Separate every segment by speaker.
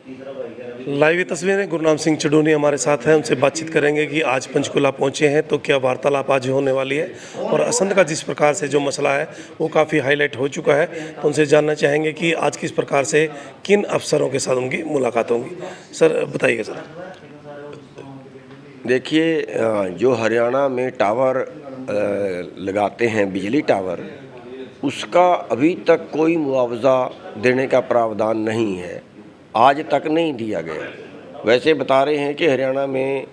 Speaker 1: Live तस्वीरें गुरनाम सिंह चडूनी हमारे साथ हैं, उनसे बातचीत करेंगे कि आज पंचकुला पहुंचे हैं तो क्या वार्तालाप आज होने वाली है और असंध का जिस प्रकार से जो मसला है वो काफ़ी हाईलाइट हो चुका है। तो उनसे जानना चाहेंगे कि आज किस प्रकार से किन अफसरों के साथ उनकी मुलाकात होंगी। सर बताइएगा सर।
Speaker 2: देखिए, जो हरियाणा में टावर लगाते हैं, बिजली टावर, उसका अभी तक कोई मुआवजा देने का प्रावधान नहीं है, आज तक नहीं दिया गया। वैसे बता रहे हैं कि हरियाणा में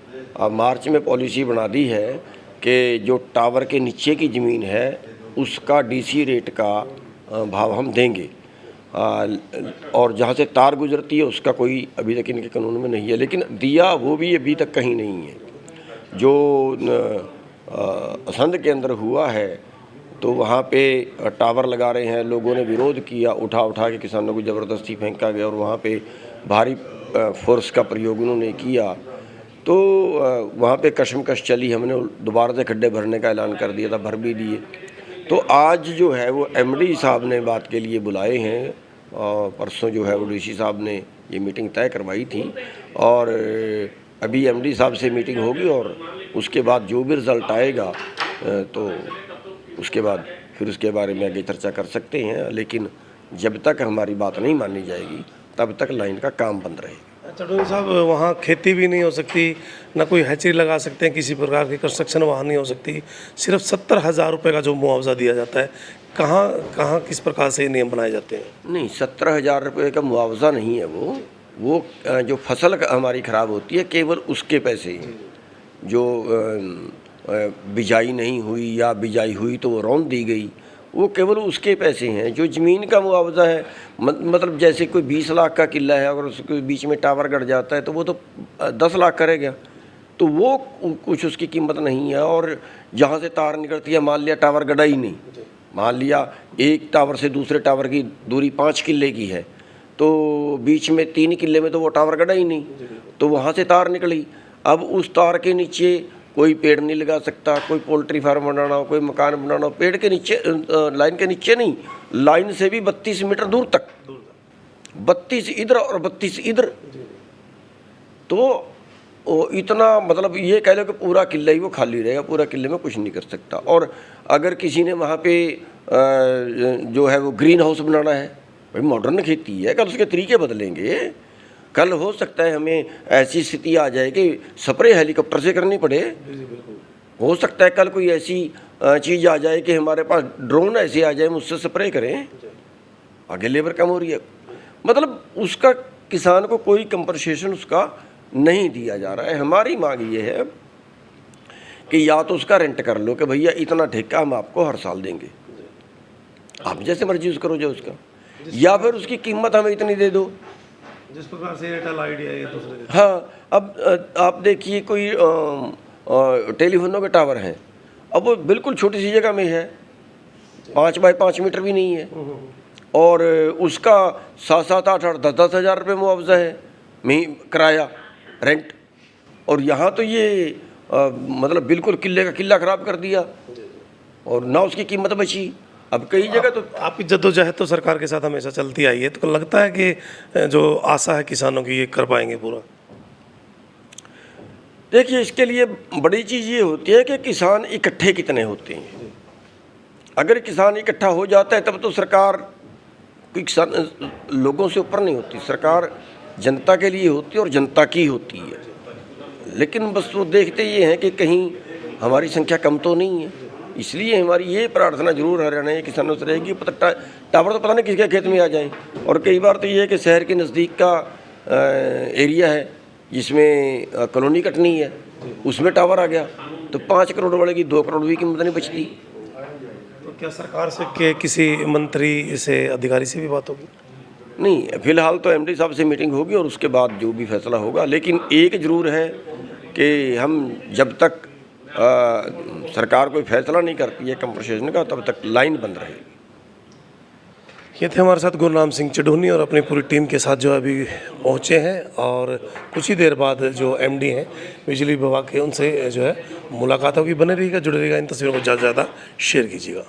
Speaker 2: मार्च में पॉलिसी बना दी है कि जो टावर के नीचे की ज़मीन है उसका डीसी रेट का भाव हम देंगे, और जहाँ से तार गुजरती है उसका कोई अभी तक इनके कानून में नहीं है, लेकिन दिया वो भी अभी तक कहीं नहीं है। जो असंध के अंदर हुआ है तो वहाँ पे टावर लगा रहे हैं, लोगों ने विरोध किया, उठा के किसानों को ज़बरदस्ती फेंका गया और वहाँ पे भारी फोर्स का प्रयोग उन्होंने किया। तो वहाँ पे कशमकश चली, हमने दोबारा से खड्डे भरने का ऐलान कर दिया था, भर भी दिए। तो आज जो है वो एमडी साहब ने बात के लिए बुलाए हैं, परसों जो है वो डीसी साहब ने ये मीटिंग तय करवाई थी और अभी एमडी साहब से मीटिंग होगी और उसके बाद जो भी रिज़ल्ट आएगा तो उसके बाद फिर उसके बारे में आगे चर्चा कर सकते हैं, लेकिन जब तक हमारी बात नहीं मानी जाएगी तब तक लाइन का काम बंद रहेगा।
Speaker 1: चडूनी साहब, वहाँ खेती भी नहीं हो सकती, ना कोई हैचरी लगा सकते हैं, किसी प्रकार की कंस्ट्रक्शन वहाँ नहीं हो सकती, सिर्फ 70,000 रुपये का जो मुआवजा दिया जाता है, कहाँ किस प्रकार से नियम बनाए जाते हैं?
Speaker 2: नहीं, 70,000 रुपये का मुआवजा नहीं है वो जो फसल हमारी ख़राब होती है केवल उसके पैसे ही, जो बिजाई नहीं हुई या बिजाई हुई तो वो रौंद दी गई, वो केवल उसके पैसे हैं। जो ज़मीन का मुआवजा है, मतलब जैसे कोई 20 लाख का किला है, अगर उसके बीच में टावर गड़ जाता है तो वो तो 10 लाख करेगा, तो वो कुछ उसकी कीमत नहीं है। और जहाँ से तार निकलती है, मान लिया टावर गड़ा ही नहीं, मान लिया एक टावर से दूसरे टावर की दूरी 5 किले की है, तो बीच में 3 किले में तो वो टावर गड़ा ही नहीं, तो वहाँ से तार निकली। अब उस तार के नीचे कोई पेड़ नहीं लगा सकता, कोई पोल्ट्री फार्म बनाना हो, कोई मकान बनाना हो, पेड़ के नीचे, लाइन के नीचे नहीं, लाइन से भी 32 मीटर दूर तक, 32 इधर और 32 इधर, तो इतना, मतलब ये कह लो कि पूरा किला ही वो खाली रहेगा, पूरा किले में कुछ नहीं कर सकता। और अगर किसी ने वहाँ पे जो है वो ग्रीन हाउस बनाना है, भाई मॉडर्न खेती है, कल उसके तरीके बदलेंगे। कल हो सकता है हमें ऐसी स्थिति आ जाए कि स्प्रे हेलीकॉप्टर से करनी पड़े, हो सकता है कल कोई ऐसी चीज़ आ जाए कि हमारे पास ड्रोन ऐसे आ जाए, मुझसे स्प्रे करें, आगे लेबर कम हो रही है। मतलब उसका किसान को कोई कंपनसेशन उसका नहीं दिया जा रहा है। हमारी मांग ये है कि या तो उसका रेंट कर लो कि भैया इतना ठेका हम आपको हर साल देंगे, आप जैसे मर्जी यूज़ करो जो उसका, या फिर उसकी कीमत हमें इतनी दे दो
Speaker 1: जिस प्रकार से एयरटेल आइडिया है दूसरे।
Speaker 2: हाँ, अब आप देखिए कोई टेलीफोनों के टावर हैं, अब वो बिल्कुल छोटी सी जगह में है, 5 बाई 5 मीटर भी नहीं है, और उसका 7-7, 8-8, 10-10 हज़ार रुपये मुआवजा है किराया, रेंट। और यहाँ तो ये मतलब बिल्कुल किले का किला ख़राब कर दिया और ना उसकी कीमत बची। अब कई जगह तो
Speaker 1: आपकी जद्दोजहद तो सरकार के साथ हमेशा चलती आई है, तो लगता है कि जो आशा है किसानों की ये कर पाएंगे पूरा?
Speaker 2: देखिए, इसके लिए बड़ी चीज़ ये होती है कि किसान इकट्ठे कितने होते हैं। अगर किसान इकट्ठा हो जाता है तब तो सरकार किसान लोगों से ऊपर नहीं होती, सरकार जनता के लिए होती है और जनता की होती है। लेकिन बस वो देखते ये हैं कि कहीं हमारी संख्या कम तो नहीं है, इसलिए हमारी ये प्रार्थना जरूर हरियाणा के किसानों से रहेगी। टावर तो पता नहीं किसके खेत में आ जाए, और कई बार तो ये है कि शहर के नज़दीक का एरिया है जिसमें कॉलोनी कटनी है, उसमें टावर आ गया तो 5 करोड़ वाले की 2 करोड़ भी कीमत नहीं बचती।
Speaker 1: तो क्या सरकार से के किसी मंत्री से, अधिकारी से भी बात होगी?
Speaker 2: नहीं, फिलहाल तो एमडी साहब से मीटिंग होगी और उसके बाद जो भी फैसला होगा। लेकिन एक ज़रूर है कि हम जब तक सरकार कोई फैसला नहीं करती है कंपनसेशन का, तब तक लाइन बंद रहेगी।
Speaker 1: ये थे हमारे साथ गुरनाम सिंह चडूनी और अपनी पूरी टीम के साथ जो अभी पहुँचे हैं, और कुछ ही देर बाद जो एमडी हैं बिजली विभाग के, उनसे जो है मुलाकात होगी। बने रहिएगा, जुड़े रहिएगा, इन तस्वीरों को ज़्यादा से ज़्यादा शेयर कीजिएगा।